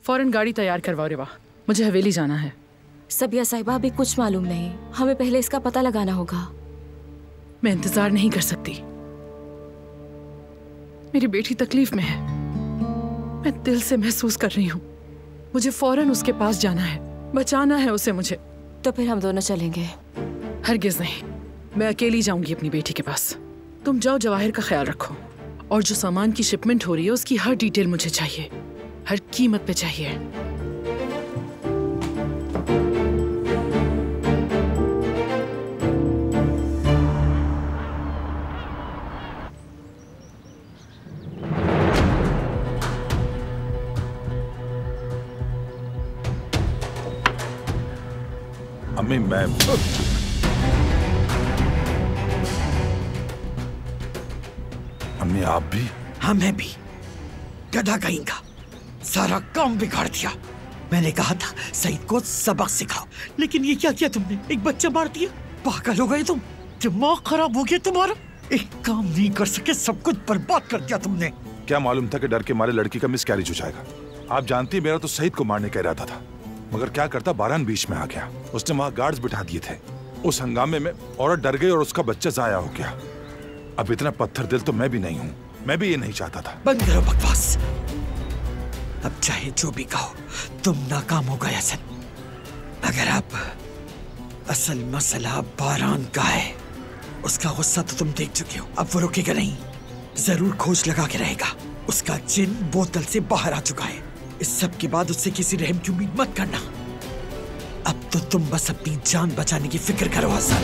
फौरन गाड़ी तैयार करवाओ रेवा, मुझे हवेली जाना है। सबिया साहिबा, अभी कुछ मालूम नहीं, हमें पहले इसका पता लगाना होगा। मैं इंतजार नहीं कर सकती, मेरी बेटी तकलीफ में है, मैं दिल से महसूस कर रही हूँ। मुझे फौरन उसके पास जाना है, बचाना है उसे मुझे। तो फिर हम दोनों चलेंगे। हरगिज नहीं, मैं अकेली जाऊंगी अपनी बेटी के पास। तुम जाओ, जवाहिर का ख्याल रखो, और जो सामान की शिपमेंट हो रही है उसकी हर डिटेल मुझे चाहिए, हर कीमत पे चाहिए। अम्मी, अम्मी आप भी? हाँ मैं भी। गधा कहीं का, सारा काम बिगाड़ दिया। मैंने कहा था सईद को सबक सिखाओ, लेकिन ये क्या किया तुमने? एक बच्चा मार दिया। पागल हो गए तुम, दिमाग खराब हो गया तुम्हारा। एक काम नहीं कर सके, सब कुछ बर्बाद कर दिया तुमने। क्या मालूम था कि डर के मारे लड़की का मिसकैरेज हो जाएगा। आप जानती, मेरा तो सईद को मारने का इरादा था, मगर क्या करता, बारान बीच में आ गया। उसने वहां गार्ड्स बिठा दिए थे। उस हंगामे में औरत डर गई और उसका बच्चा जाया हो गया। अब इतना पत्थर दिल तो मैं भी नहीं हूँ, मैं भी ये नहीं चाहता था। बंद करो बकवास। अब चाहे जो भी कहो, तुम नाकाम हो गए हसन। अगर अब असल मसला बारान का है, उसका गुस्सा तो तुम देख चुके हो, अब वो रुकेगा नहीं, जरूर खोज लगा के रहेगा। उसका जिन बोतल से बाहर आ चुका है। इस सब के बाद उससे किसी रहम की उम्मीद मत करना। अब तो तुम बस अपनी जान बचाने की फिक्र करो हसन।